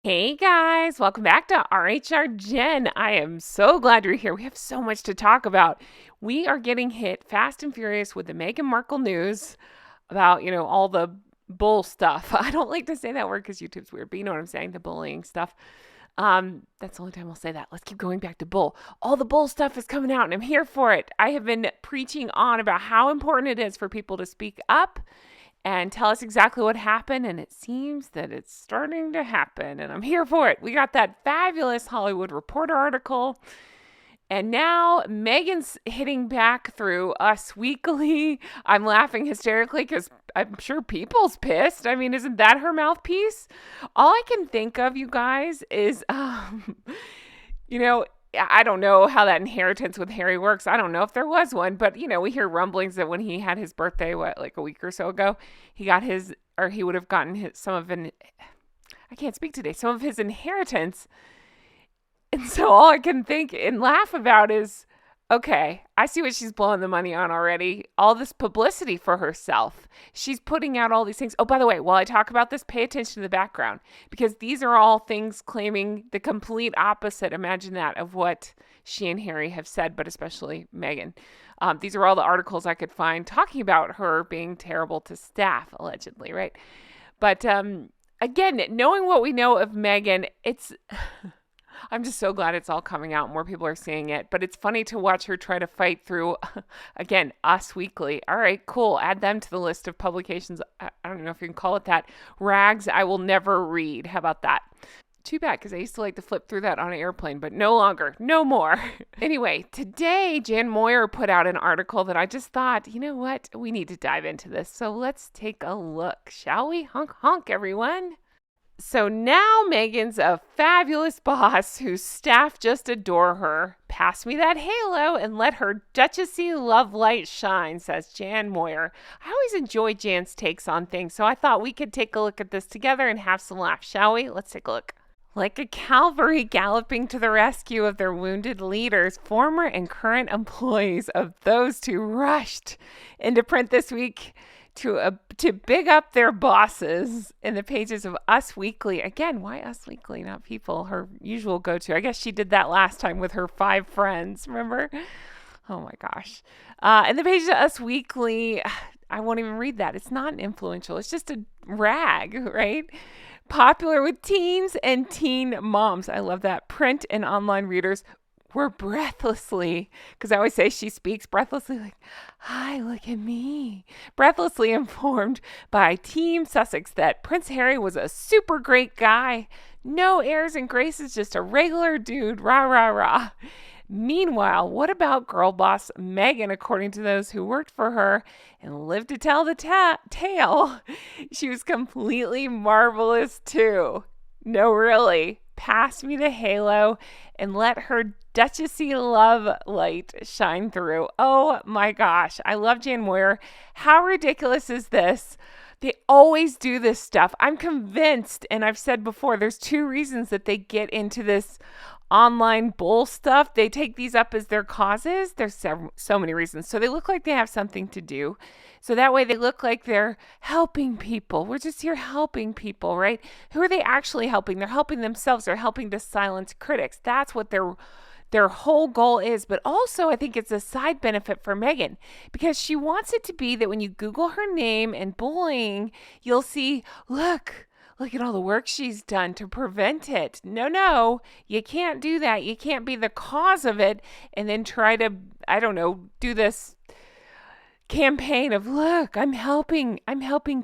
Hey guys, welcome back to rhrjen. I am so glad you're here. We have so much to talk about. We are getting hit fast and furious with the Meghan Markle news about, all the bull stuff. I don't like to say that word because YouTube's weird, but you know what I'm saying, the bullying stuff. That's the only time I'll say that. Let's keep going back to bull. All the bull stuff is coming out and I'm here for it. I have been preaching on about how important it is for people to speak up and tell us exactly what happened. And it seems that it's starting to happen. And I'm here for it. We got that fabulous Hollywood Reporter article. And now Megan's hitting back through Us Weekly. I'm laughing hysterically because I'm sure people's pissed. I mean, isn't that her mouthpiece? All I can think of, you guys, is, you know, I don't know how that inheritance with Harry works. I don't know if there was one, but we hear rumblings that when he had his birthday, like a week or so ago, he got his, or he would have gotten I can't speak today, some of his inheritance. And so all I can think and laugh about is, okay, I see what she's blowing the money on already. All this publicity for herself. She's putting out all these things. Oh, by the way, while I talk about this, pay attention to the background because these are all things claiming the complete opposite. Imagine that of what she and Harry have said, but especially Meghan. These are all the articles I could find talking about her being terrible to staff, allegedly, right? But again, knowing what we know of Meghan, it's I'm just so glad it's all coming out. More people are seeing it. But it's funny to watch her try to fight through, again, Us Weekly. All right, cool. Add them to the list of publications. I don't know if you can call it that. Rags I will never read. How about that? Too bad, because I used to like to flip through that on an airplane, but no longer. No more. Anyway, today, Jan Moyer put out an article that I just thought, you know what? We need to dive into this. So let's take a look, shall we? Honk, honk, everyone. So now Meghan's a fabulous boss whose staff just adore her. Pass me that halo and let her duchessy love light shine, says Jan Moyer. I always enjoy Jan's takes on things, so I thought we could take a look at this together and have some laughs, shall we? Let's take a look. Like a cavalry galloping to the rescue of their wounded leaders, former and current employees of those two rushed into print this week to big up their bosses in the pages of Us Weekly. Again, why Us Weekly, not People, her usual go-to? I guess she did that last time with her 5 friends, remember? Oh my gosh. In the pages of Us Weekly, I won't even read that. It's not influential. It's just a rag, right? Popular with teens and teen moms. I love that. Print and online readers were breathlessly, because I always say she speaks breathlessly, like, hi, look at me. Breathlessly informed by Team Sussex that Prince Harry was a super great guy. No airs and graces, just a regular dude. Rah, rah, rah. Meanwhile, what about girl boss Meghan, according to those who worked for her and lived to tell the tale? She was completely marvelous too. No, really. Pass me the halo and let her duchessy love light shine through. Oh my gosh. I love Jan Moyer. How ridiculous is this? They always do this stuff. I'm convinced, and I've said before, there's 2 reasons that they get into this online bull stuff. They take these up as their causes. There's so many reasons. So they look like they have something to do. So that way they look like they're helping people. We're just here helping people, right? Who are they actually helping? They're helping themselves. They're helping to silence critics. That's what their whole goal is. But also, I think it's a side benefit for Meghan because she wants it to be that when you Google her name and bullying, you'll see, look at all the work she's done to prevent it. No, you can't do that. You can't be the cause of it and then try to, I don't know, do this campaign of, look, I'm helping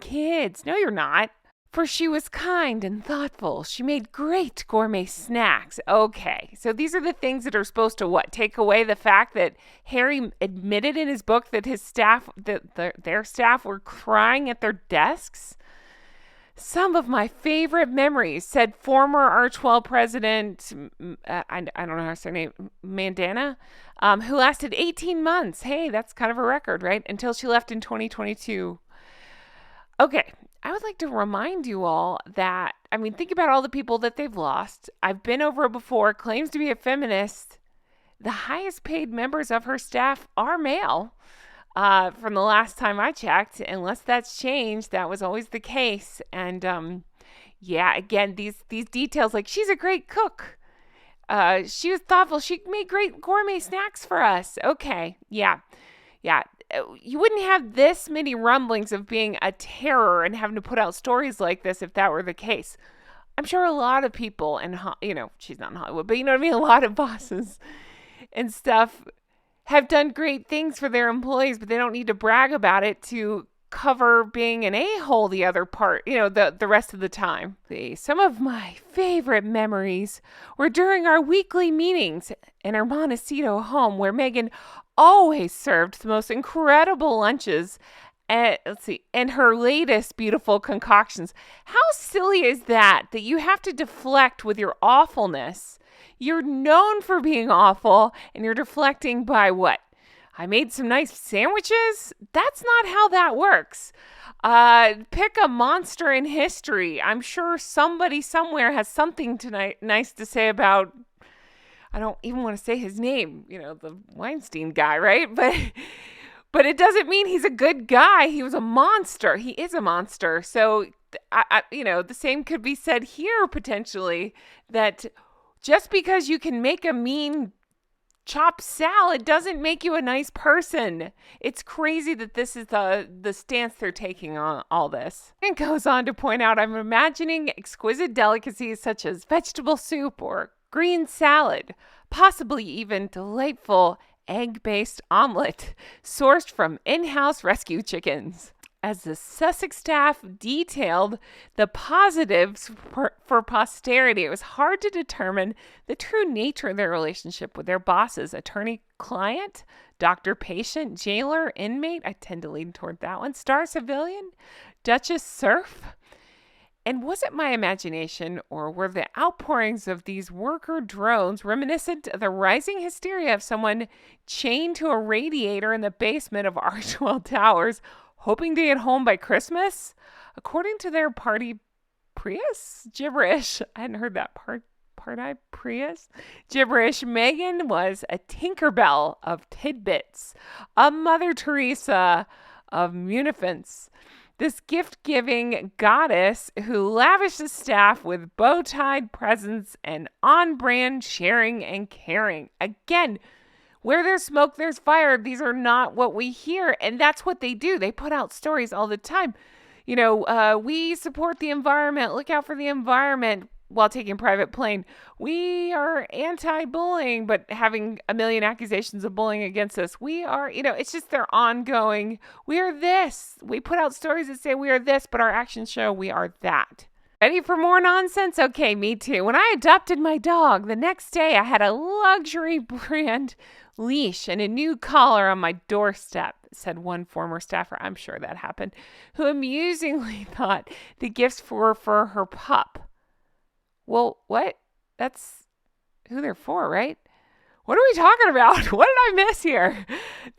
kids. No, you're not. For she was kind and thoughtful. She made great gourmet snacks. Okay, so these are the things that are supposed to what? Take away the fact that Harry admitted in his book that his staff, their staff were crying at their desks? Some of my favorite memories, said former Archwell president, I don't know how to say her name, Mandana, who lasted 18 months. Hey, that's kind of a record, right? Until she left in 2022. Okay, I would like to remind you all that, think about all the people that they've lost. I've been over it before, claims to be a feminist. The highest paid members of her staff are male. From the last time I checked, unless that's changed, that was always the case. And Yeah, again, these details, like she's a great cook. She was thoughtful. She made great gourmet snacks for us. Okay, yeah, yeah. You wouldn't have this many rumblings of being a terror and having to put out stories like this if that were the case. I'm sure a lot of people, and she's not in Hollywood, but you know what I mean? A lot of bosses and stuff have done great things for their employees, but they don't need to brag about it to cover being an a-hole the other part, the rest of the time. Some of my favorite memories were during our weekly meetings in our Montecito home, where Meghan always served the most incredible lunches and her latest beautiful concoctions. How silly is that you have to deflect with your awfulness? You're known for being awful, and you're deflecting by what? I made some nice sandwiches? That's not how that works. Pick a monster in history. I'm sure somebody somewhere has something nice to say about, I don't even want to say his name, the Weinstein guy, right? But it doesn't mean he's a good guy. He was a monster. He is a monster. So, the same could be said here potentially, that just because you can make a mean chopped salad doesn't make you a nice person. It's crazy that this is the stance they're taking on all this. And goes on to point out, I'm imagining exquisite delicacies such as vegetable soup or green salad, possibly even delightful egg-based omelet sourced from in-house rescue chickens. As the Sussex staff detailed the positives for posterity, it was hard to determine the true nature of their relationship with their bosses: attorney-client, doctor-patient, jailer, inmate. I tend to lean toward that one. Star civilian, Duchess serf. And was it my imagination, or were the outpourings of these worker drones reminiscent of the rising hysteria of someone chained to a radiator in the basement of Archwell Towers, hoping to get home by Christmas? According to their party Prius gibberish, I hadn't heard that party Prius gibberish, Meghan was a Tinkerbell of tidbits, a Mother Teresa of munifence. This gift-giving goddess who lavished the staff with bow-tied presents and on-brand sharing and caring. Again, where there's smoke, there's fire. These are not what we hear, and that's what they do. They put out stories all the time. We support the environment. Look out for the environment while taking private plane. We are anti-bullying, but having a million accusations of bullying against us. We are, it's just their ongoing, we are this. We put out stories that say we are this, but our actions show we are that. Ready for more nonsense? Okay, me too. When I adopted my dog, the next day I had a luxury brand leash and a new collar on my doorstep, said one former staffer. I'm sure that happened, who amusingly thought the gifts were for her pup. Well, what? That's who they're for, right? What are we talking about? What did I miss here?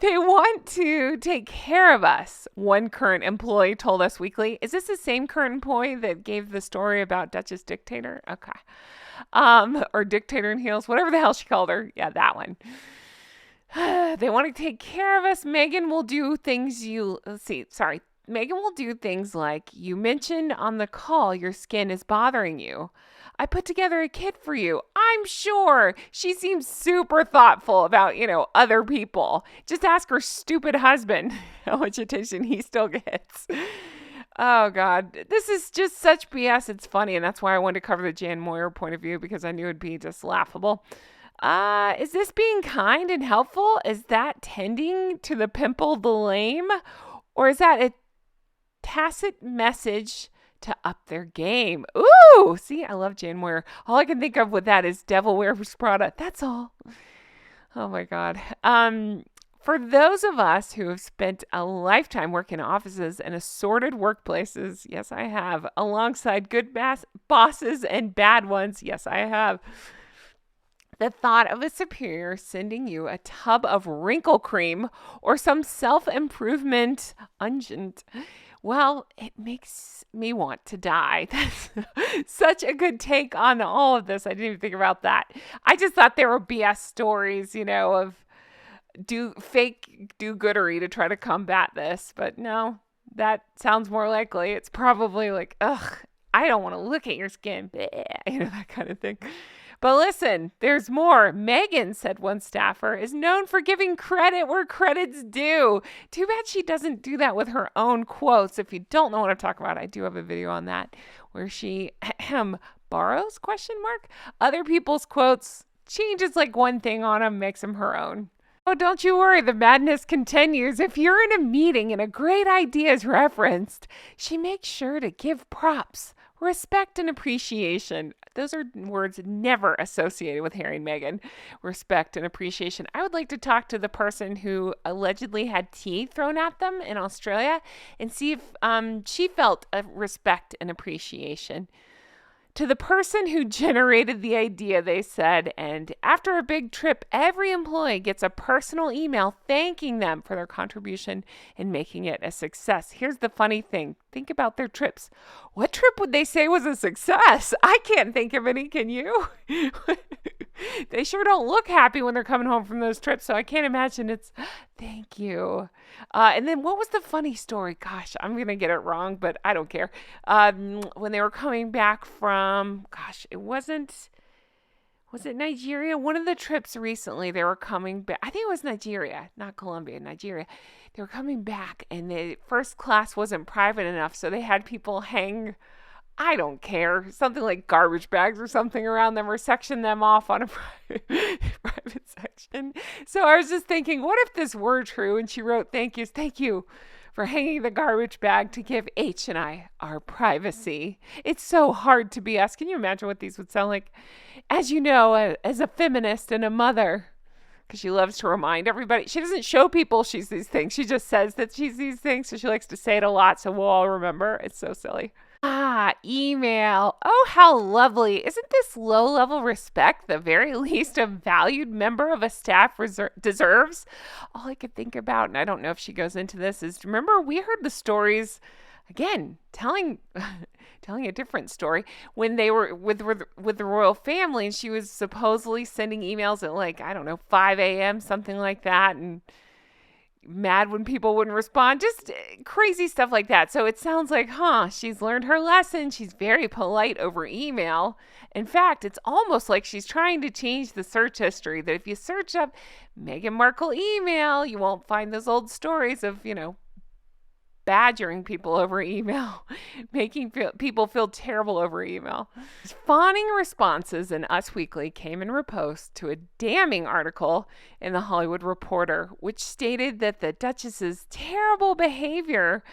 They want to take care of us, one current employee told Us Weekly. Is this the same current employee that gave the story about Duchess Dictator? Okay. Or Dictator in Heels, whatever the hell she called her. Yeah, that one. They want to take care of us. Meghan will do things Meghan will do things like, you mentioned on the call your skin is bothering you. I put together a kit for you. I'm sure she seems super thoughtful about, other people. Just ask her stupid husband how much attention he still gets. Oh, God. This is just such BS. It's funny, and that's why I wanted to cover the Jan Moyer point of view, because I knew it'd be just laughable. Is this being kind and helpful? Is that tending to the pimple the lame? Or is that a tacit message to up their game? Ooh, see, I love Jan Moyer. All I can think of with that is Devil Wears Prada. That's all. Oh my God. For those of us who have spent a lifetime working in offices and assorted workplaces, yes, I have, alongside good bosses and bad ones, yes, I have. The thought of a superior sending you a tub of wrinkle cream or some self-improvement unguent, well, it makes me want to die. That's such a good take on all of this. I didn't even think about that. I just thought there were BS stories, of fake do-goodery to try to combat this. But no, that sounds more likely. It's probably like, ugh, I don't want to look at your skin. Bleh, that kind of thing. But listen, there's more. Meghan, said one staffer, is known for giving credit where credit's due. Too bad she doesn't do that with her own quotes. If you don't know what I'm talking about, I do have a video on that where she borrows, other people's quotes, changes like one thing on them, makes them her own. Oh, don't you worry, the madness continues. If you're in a meeting and a great idea is referenced, she makes sure to give props, respect, and appreciation. Those are words never associated with Harry and Meghan. Respect and appreciation. I would like to talk to the person who allegedly had tea thrown at them in Australia and see if she felt a respect and appreciation. To the person who generated the idea, they said, and after a big trip, every employee gets a personal email thanking them for their contribution in making it a success. Here's the funny thing. Think about their trips. What trip would they say was a success? I can't think of any, can you? They sure don't look happy when they're coming home from those trips, so I can't imagine it's thank you. And then what was the funny story? Gosh, I'm going to get it wrong, but I don't care. When they were coming back from, was it Nigeria? One of the trips recently, they were coming back. I think it was Nigeria, not Colombia, Nigeria. They were coming back, and the first class wasn't private enough, so they had people hang, I don't care, something like garbage bags or something around them or section them off on a private section. So I was just thinking, what if this were true? And she wrote, thank you for hanging the garbage bag to give H and I our privacy. It's so hard to be us. Can you imagine what these would sound like? As you know, as a feminist and a mother, because she loves to remind everybody. She doesn't show people she's these things. She just says that she's these things. So she likes to say it a lot. So we'll all remember. It's so silly. Email. Oh, how lovely. Isn't this low-level respect the very least a valued member of a staff deserves? All I could think about, and I don't know if she goes into this, is remember we heard the stories, again, telling a different story, when they were with the royal family, and she was supposedly sending emails at 5 a.m., something like that, and mad when people wouldn't respond, just crazy stuff like that. So it sounds like, she's learned her lesson. She's very polite over email. In fact, it's almost like she's trying to change the search history, that if you search up Meghan Markle email, you won't find those old stories of, badgering people over email, making people feel terrible over email. Fawning responses in Us Weekly came in riposte to a damning article in The Hollywood Reporter, which stated that the Duchess's terrible behavior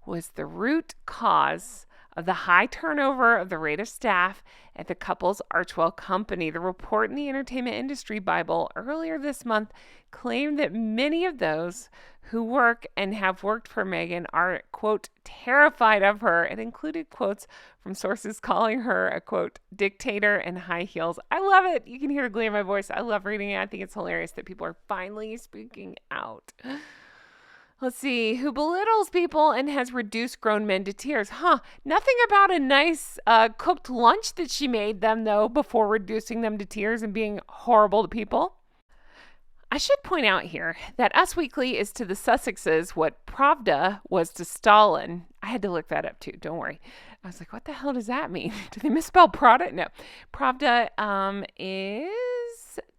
was the root cause of the high turnover of the rate of staff at the couple's Archwell company. The report in the Entertainment Industry Bible earlier this month claimed that many of those who work and have worked for Meghan are, quote, terrified of her. It included quotes from sources calling her a, quote, dictator and high heels. I love it. You can hear the glee in my voice. I love reading it. I think it's hilarious that people are finally speaking out. Let's see, who belittles people and has reduced grown men to tears. Nothing about a nice cooked lunch that she made them, though, before reducing them to tears and being horrible to people. I should point out here that Us Weekly is to the Sussexes what Pravda was to Stalin. I had to look that up, too. Don't worry. I was like, what the hell does that mean? Do they misspell Prada? No. Pravda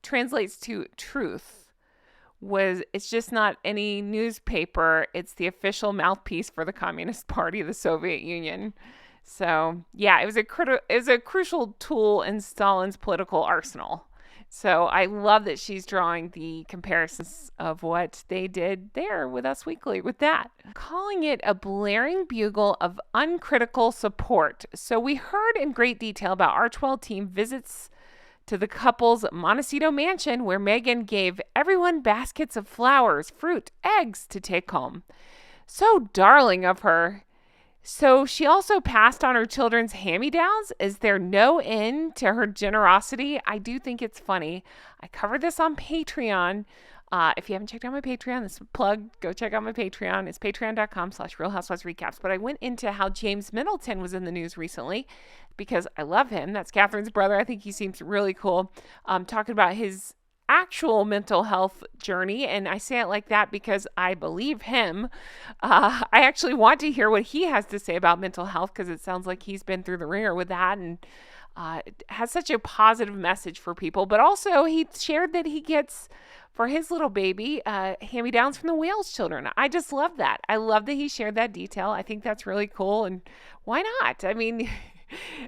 translates to truth. It's just not any newspaper. It's the official mouthpiece for the Communist Party of the Soviet Union. So, yeah, it was a crucial tool in Stalin's political arsenal. So I love that she's drawing the comparisons of what they did there with Us Weekly with that. Calling it a blaring bugle of uncritical support. So we heard in great detail about Archwell team visits to the couple's Montecito mansion, where Meghan gave everyone baskets of flowers, fruit, eggs to take home. So darling of her. So she also passed on her children's hand-me-downs. Is there no end to her generosity? I do think it's funny. I covered this on Patreon. If you haven't checked out my Patreon, this is a plug. Go check out my Patreon. It's patreon.com/Real Housewives Recaps. But I went into how James Middleton was in the news recently because I love him. That's Catherine's brother. I think he seems really cool. Talking about his actual mental health journey. And I say it like that because I believe him. I actually want to hear what he has to say about mental health because it sounds like he's been through the ringer with that and has such a positive message for people. But also, he shared that he gets, for his little baby, hand-me-downs from the Wales children. I just love that. I love that he shared that detail. I think that's really cool. And why not? I mean,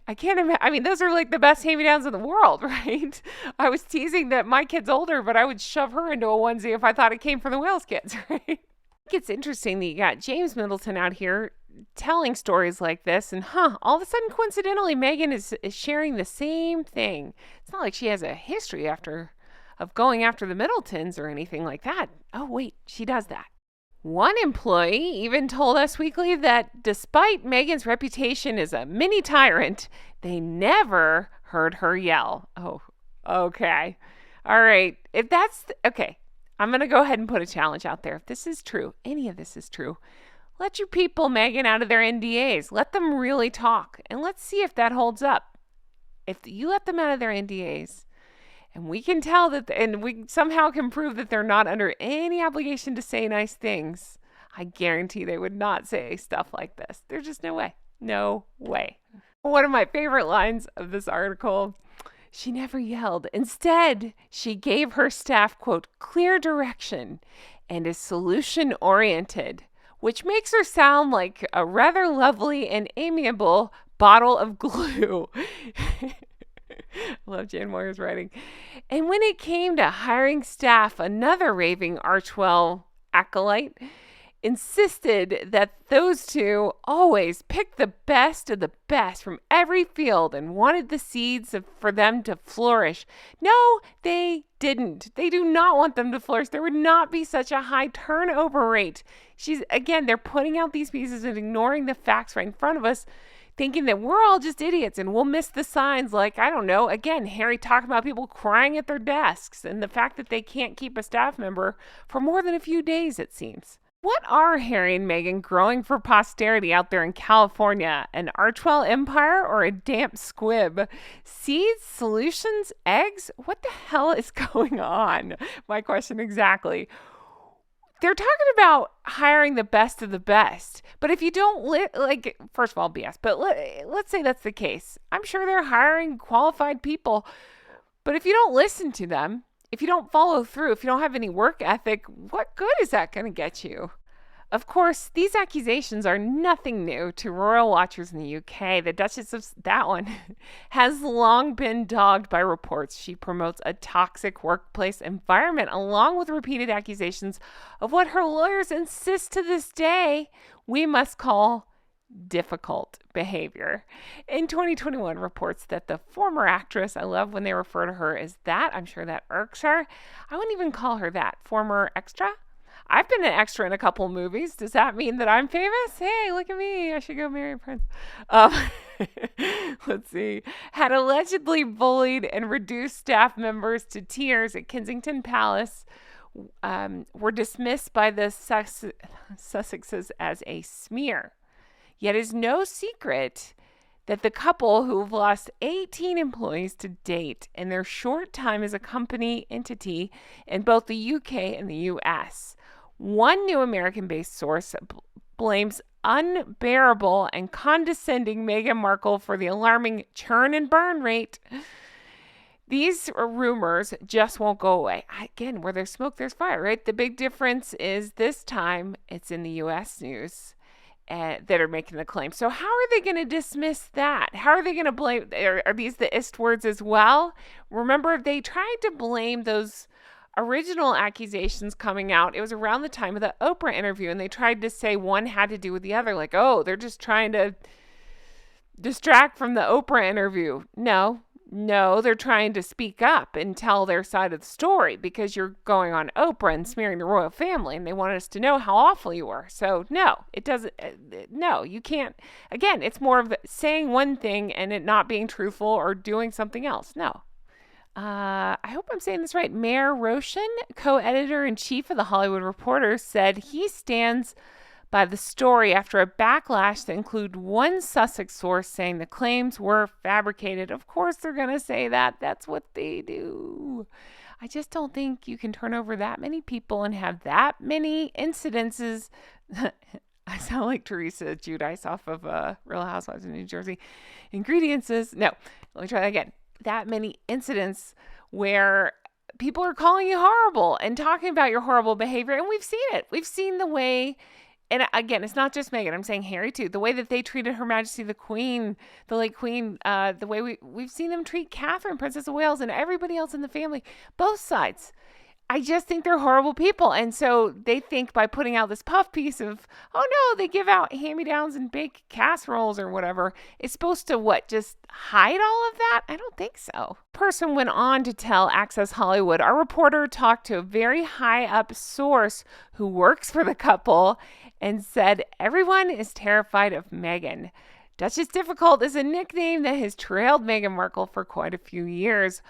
I can't imagine. I mean, those are like the best hand-me-downs in the world, right? I was teasing that my kid's older, but I would shove her into a onesie if I thought it came from the Wales kids, right? I think it's interesting that you got James Middleton out here telling stories like this, and all of a sudden, coincidentally, Meghan is sharing the same thing. It's not like she has a history of going after the Middletons or anything like that. Oh, wait, she does that. One employee even told Us Weekly that despite Meghan's reputation as a mini tyrant, they never heard her yell. Oh, okay. All right. If that's okay, I'm going to go ahead and put a challenge out there. If this is true, any of this is true, let your people, Meghan, out of their NDAs. Let them really talk, and let's see if that holds up. If you let them out of their NDAs, and we can tell that, and we somehow can prove that they're not under any obligation to say nice things, I guarantee they would not say stuff like this. There's just no way. No way. One of my favorite lines of this article, she never yelled. Instead, she gave her staff, quote, clear direction and is solution-oriented, which makes her sound like a rather lovely and amiable bottle of glue. Love Jan Moyer's writing. And when it came to hiring staff, another raving Archwell acolyte insisted that those two always picked the best of the best from every field and wanted the seeds for them to flourish. No, they didn't. They do not want them to flourish. There would not be such a high turnover rate. They're putting out these pieces and ignoring the facts right in front of us, thinking that we're all just idiots and we'll miss the signs like, I don't know, again, Harry talking about people crying at their desks and the fact that they can't keep a staff member for more than a few days, it seems. What are Harry and Meghan growing for posterity out there in California? An Archwell empire or a damp squib? Seeds, solutions, eggs? What the hell is going on? My question exactly. They're talking about hiring the best of the best. But if you don't, first of all, BS, but let's say that's the case. I'm sure they're hiring qualified people. But if you don't listen to them, if you don't follow through, if you don't have any work ethic, what good is that going to get you? Of course, these accusations are nothing new to royal watchers in the UK. The Duchess of that one has long been dogged by reports she promotes a toxic workplace environment, along with repeated accusations of what her lawyers insist to this day we must call difficult behavior. In 2021, reports that the former actress, I love when they refer to her as that, I'm sure that irks her. I wouldn't even call her that. Former extra? I've been an extra in a couple movies. Does that mean that I'm famous? Hey, look at me. I should go marry a prince. Let's see. Had allegedly bullied and reduced staff members to tears at Kensington Palace. Were dismissed by the Sussexes as a smear. Yet it is no secret that the couple, who've lost 18 employees to date in their short time as a company entity in both the UK and the US. One new American-based source blames unbearable and condescending Meghan Markle for the alarming churn and burn rate. These rumors just won't go away. Again, where there's smoke, there's fire, right? The big difference is this time it's in the US news that are making the claim. So how are they going to dismiss that? How are they going to blame? Are these the ist words as well? Remember, they tried to blame those original accusations coming out. It was around the time of the Oprah interview, and they tried to say one had to do with the other. Like, oh, they're just trying to distract from the Oprah interview. No, they're trying to speak up and tell their side of the story because you're going on Oprah and smearing the royal family, and they wanted us to know how awful you were. So no, it doesn't. No, you can't. Again, it's more of saying one thing and it not being truthful or doing something else. No. I hope I'm saying this right. Mayor rhrjen, co-editor-in-chief of The Hollywood Reporter, said he stands by the story after a backlash that included one Sussex source saying the claims were fabricated. Of course they're going to say that. That's what they do. I just don't think you can turn over that many people and have that many incidences. I sound like Teresa Giudice off of Real Housewives of New Jersey. Ingredients is, no, let me try that again. That many incidents where people are calling you horrible and talking about your horrible behavior. And we've seen it. We've seen the way, and again, it's not just Meghan. I'm saying Harry too. The way that they treated Her Majesty the Queen, the late Queen, the way we've seen them treat Catherine, Princess of Wales, and everybody else in the family. Both sides. I just think they're horrible people. And so they think by putting out this puff piece of, oh no, they give out hand-me-downs and bake casseroles or whatever, it's supposed to what, just hide all of that? I don't think so. Person went on to tell Access Hollywood, our reporter talked to a very high up source who works for the couple and said everyone is terrified of Meghan. Duchess Difficult is a nickname that has trailed Meghan Markle for quite a few years.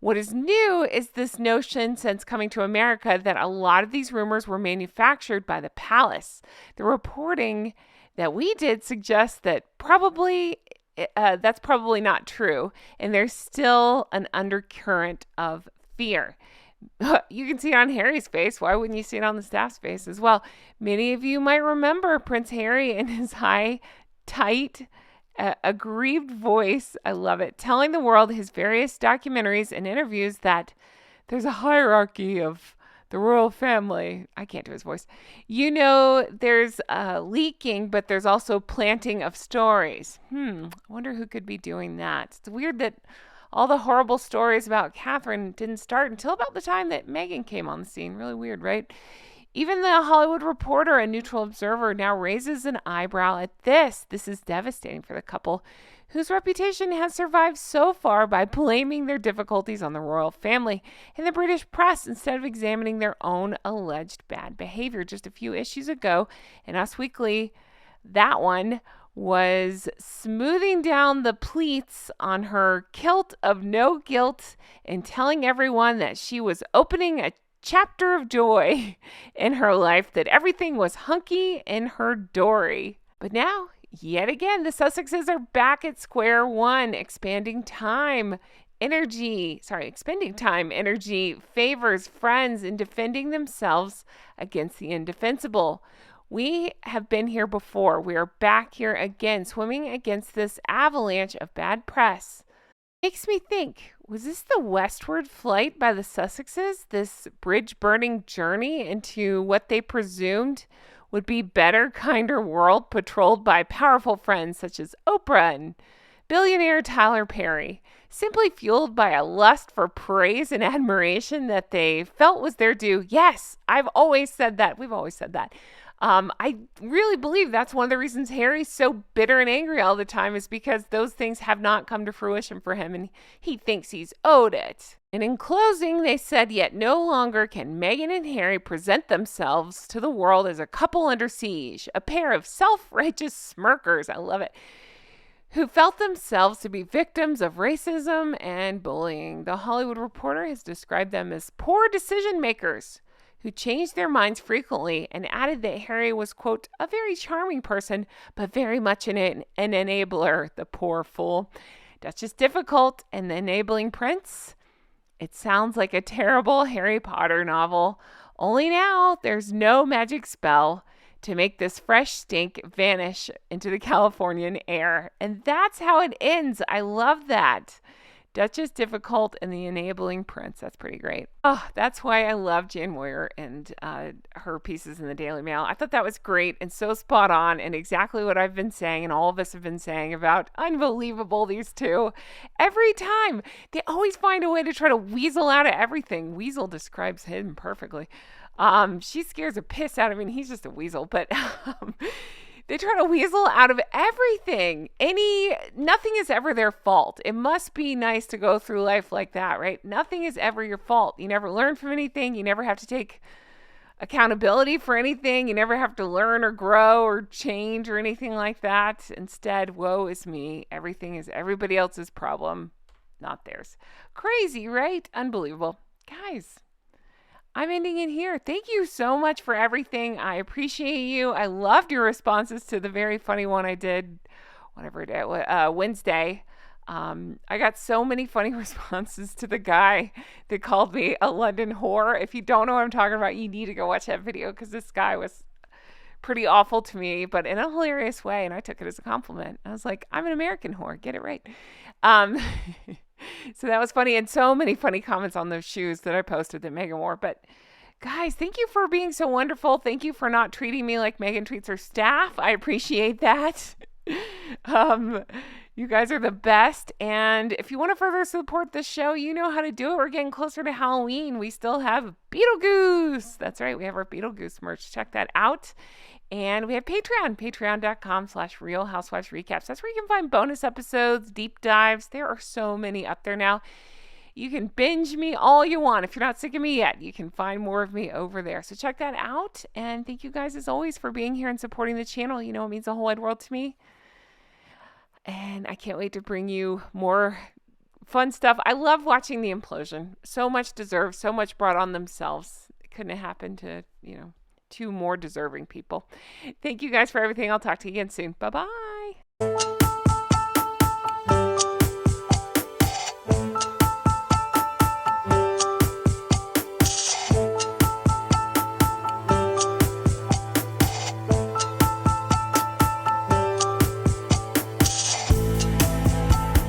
What is new is this notion since coming to America that a lot of these rumors were manufactured by the palace. The reporting that we did suggests that that's probably not true, and there's still an undercurrent of fear. You can see it on Harry's face. Why wouldn't you see it on the staff's face as well? Many of you might remember Prince Harry and his high, tight, aggrieved voice, I love it, telling the world his various documentaries and interviews that there's a hierarchy of the royal family. I can't do his voice. You know, there's leaking, but there's also planting of stories. I wonder who could be doing that. It's weird that all the horrible stories about Catherine didn't start until about the time that Meghan came on the scene. Really weird, right? Even the Hollywood Reporter, a neutral observer, now raises an eyebrow at this. This is devastating for the couple, whose reputation has survived so far by blaming their difficulties on the royal family and the British press instead of examining their own alleged bad behavior. Just a few issues ago in Us Weekly, that one was smoothing down the pleats on her kilt of no guilt and telling everyone that she was opening a chapter of joy in her life, that everything was hunky in her dory. But now, yet again, the Sussexes are back at square one, expending time, energy, favors, friends, and defending themselves against the indefensible. We have been here before. We are back here again, swimming against this avalanche of bad press. Makes me think, was this the westward flight by the Sussexes? This bridge-burning journey into what they presumed would be better, kinder world patrolled by powerful friends such as Oprah and billionaire Tyler Perry, simply fueled by a lust for praise and admiration that they felt was their due. Yes, I've always said that. We've always said that. I really believe that's one of the reasons Harry's so bitter and angry all the time, is because those things have not come to fruition for him and he thinks he's owed it. And in closing, they said, yet no longer can Meghan and Harry present themselves to the world as a couple under siege, a pair of self-righteous smirkers, I love it, who felt themselves to be victims of racism and bullying. The Hollywood Reporter has described them as poor decision makers who changed their minds frequently, and added that Harry was, quote, a very charming person, but very much an enabler, the poor fool. Duchess Difficult and the Enabling Prince. It sounds like a terrible Harry Potter novel, only now there's no magic spell to make this fresh stink vanish into the Californian air. And that's how it ends. I love that. Duchess Difficult and the Enabling Prince. That's pretty great. Oh, that's why I love Jan Moyer and her pieces in the Daily Mail. I thought that was great and so spot on, and exactly what I've been saying and all of us have been saying about unbelievable, these two. Every time, they always find a way to try to weasel out of everything. Weasel describes him perfectly. She scares the piss out of him. He's just a weasel, but they try to weasel out of everything. Nothing is ever their fault. It must be nice to go through life like that, right? Nothing is ever your fault. You never learn from anything. You never have to take accountability for anything. You never have to learn or grow or change or anything like that. Instead, woe is me. Everything is everybody else's problem, not theirs. Crazy, right? Unbelievable. Guys, I'm ending it here. Thank you so much for everything. I appreciate you. I loved your responses to the very funny one I did, Wednesday. I got so many funny responses to the guy that called me a London whore. If you don't know what I'm talking about, you need to go watch that video because this guy was pretty awful to me, but in a hilarious way. And I took it as a compliment. I was like, I'm an American whore. Get it right. Um, so that was funny. And so many funny comments on those shoes that I posted that Meghan wore. But guys, thank you for being so wonderful. Thank you for not treating me like Meghan treats her staff. I appreciate that. You guys are the best. And if you want to further support this show, you know how to do it. We're getting closer to Halloween. We still have Beetlejuice. That's right. We have our Beetlejuice merch. Check that out. And we have Patreon, patreon.com/Real Housewives Recaps. That's where you can find bonus episodes, deep dives. There are so many up there now. You can binge me all you want. If you're not sick of me yet, you can find more of me over there. So check that out. And thank you guys, as always, for being here and supporting the channel. You know, it means the whole wide world to me. And I can't wait to bring you more fun stuff. I love watching the implosion. So much deserved, so much brought on themselves. It couldn't have happened to, two more deserving people. Thank you guys for everything. I'll talk to you again soon. Bye-bye.